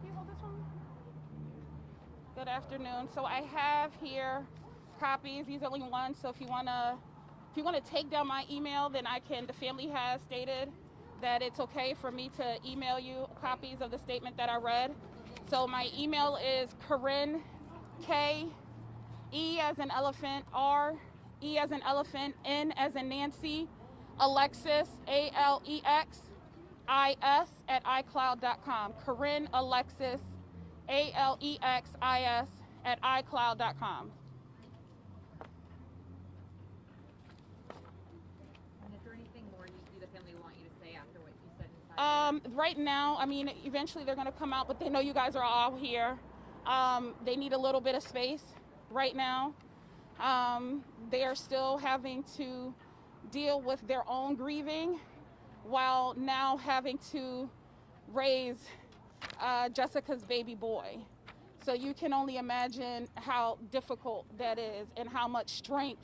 Can you hold this one? Good afternoon. So I have here copies. These are only one. So if you wanna take down my email, then I can. The family has stated that it's okay for me to email you copies of the statement that I read. So my email is Corinne, K, E as in elephant, R, E as in elephant, N as in Nancy, Alexis, ALEXIS at iCloud.com. Corinne Alexis, ALEXIS at iCloud.com. And is there anything more the family want you to say after what you said inside? Right now, I mean, eventually they're going to come out, but they know you guys are all here. They need a little bit of space right now. They are still having to deal with their own grieving while now having to raise Jessica's baby boy. So you can only imagine how difficult that is and how much strength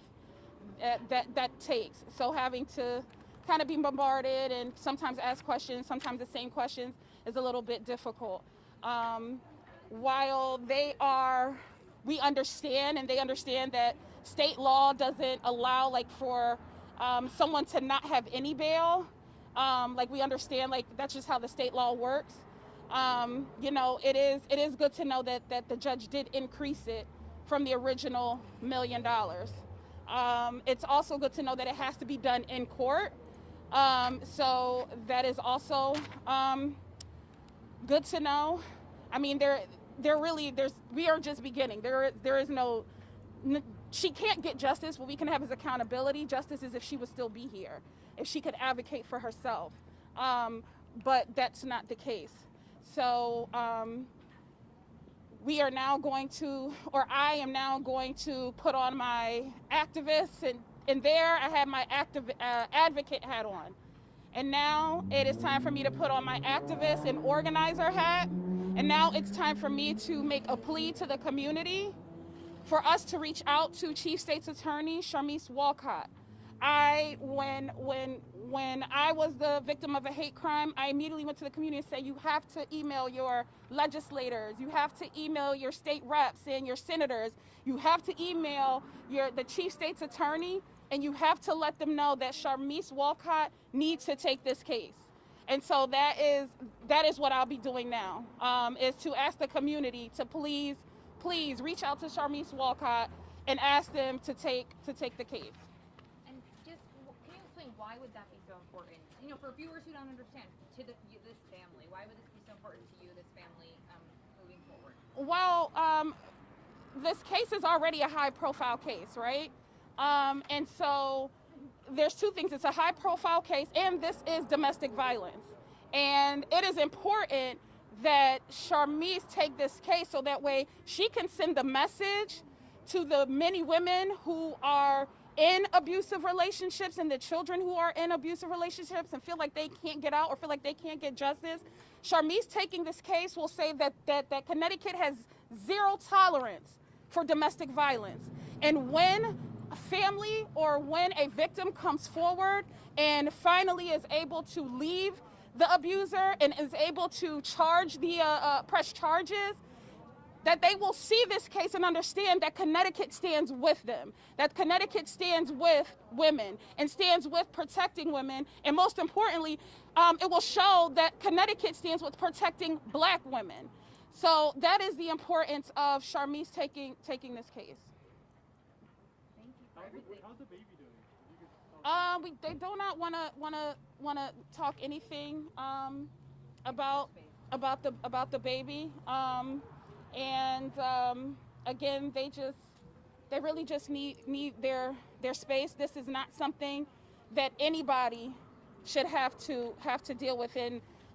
that takes. So having to kind of be bombarded and sometimes ask questions, sometimes the same questions, is a little bit difficult. While we understand, and they understand that state law doesn't allow for someone to not have any bail. We understand, that's just how the state law works. It is good to know that the judge did increase it from the original $1 million. It's also good to know that it has to be done in court. So that is also good to know. I mean, we are just beginning. There is no, she can't get justice. What we can have is accountability. Justice is if she would still be here, if she could advocate for herself. But that's not the case. So we are now going to, or I am now going to put on my activist, and there I have my advocate hat on. And now it is time for me to put on my activist and organizer hat. And now it's time for me to make a plea to the community for us to reach out to Chief State's Attorney Charmise Walcott. When I was the victim of a hate crime, I immediately went to the community and said, you have to email your legislators, you have to email your state reps and your senators, you have to email the Chief State's Attorney, and you have to let them know that Charmise Walcott needs to take this case. And so that is what I'll be doing now, is to ask the community to please reach out to Charmise Walcott and ask them to take the case. And just, can you explain why would that be so important? For viewers who don't understand, to this family, why would this be so important to you, this family, moving forward? Well, this case is already a high-profile case, right? And so there's two things. It's a high-profile case, and this is domestic violence. And it is important that Charmise take this case so that way she can send the message to the many women who are in abusive relationships and the children who are in abusive relationships and feel like they can't get out or feel like they can't get justice, Sharmise taking this case will say that Connecticut has zero tolerance for domestic violence. And when a family or when a victim comes forward and finally is able to leave the abuser and is able to charge the press charges, that they will see this case and understand that Connecticut stands with them, that Connecticut stands with women and stands with protecting women. And most importantly, it will show that Connecticut stands with protecting Black women. So that is the importance of Sharmise taking this case. Thank you for everything. How's the baby doing? They do not wanna talk anything about the baby. Again, they really just need their space. This is not something that anybody should have to deal with.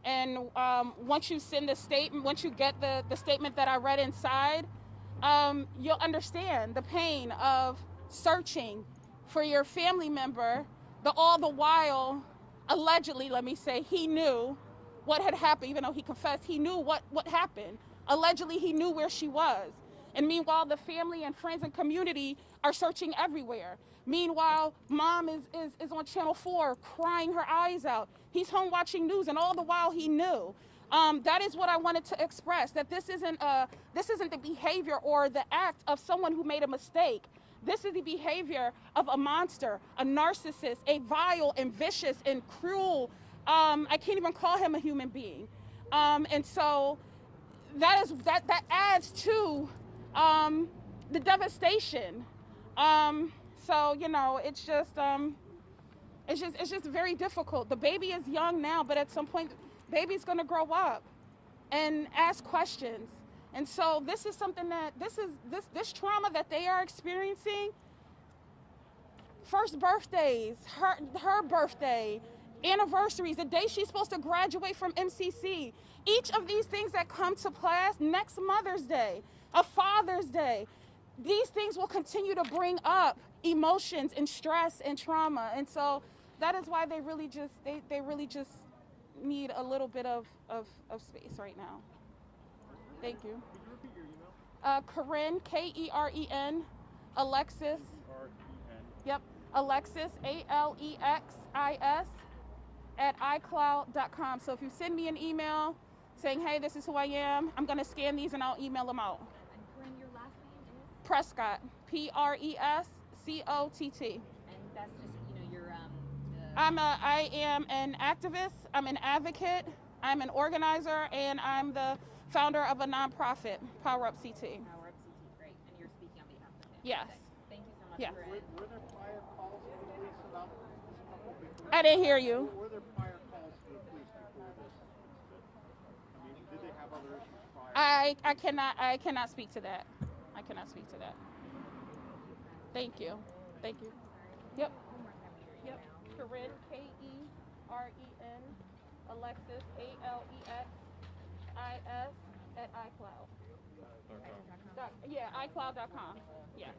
And once you send the statement, once you get the statement that I read inside, you'll understand the pain of searching for your family member, all the while, allegedly, let me say, he knew what had happened, even though he confessed, he knew what happened. Allegedly, he knew where she was. And meanwhile, the family and friends and community are searching everywhere. Meanwhile, mom is on Channel 4 crying her eyes out. He's home watching news, and all the while he knew. That is what I wanted to express, that this isn't the behavior or the act of someone who made a mistake. This is the behavior of a monster, a narcissist, a vile and vicious and cruel, I can't even call him a human being. And so that adds to the devastation. So it's just very difficult. The baby is young now, but at some point, baby's gonna grow up and ask questions. And so this is something that this trauma that they are experiencing. First birthdays, her birthday, anniversaries, the day she's supposed to graduate from MCC. Each of these things that come to pass, next Mother's Day, a Father's Day, these things will continue to bring up emotions and stress and trauma. And so that is why they really just need a little bit of space right now. Thank you. Could you repeat your email? Keren, Keren, Alexis. R-E-N. Yep, Alexis, ALEXIS @iCloud.com. So if you send me an email saying, hey, this is who I am, I'm going to scan these and I'll email them out. And Corinne, your last name is? Prescott, Prescott. And that's just, your I am an activist, I'm an advocate, I'm an organizer, and I'm the founder of a nonprofit, Power Up CT. Power Up CT, great. And you're speaking on behalf of him. Yes. Okay. Thank you so much, Yes. Corinne. Were there prior calls to the police about this couple before? I didn't hear you. Were there prior calls to the police before this incident? I mean, did they have other issues prior? I cannot speak to that. I cannot speak to that. Thank you. Thank you. Yep. One more time with your Yep. email. Keren, Keren, Alexis, ALEXIS @iCloud. iCloud.com. Yeah, iCloud.com. Yeah.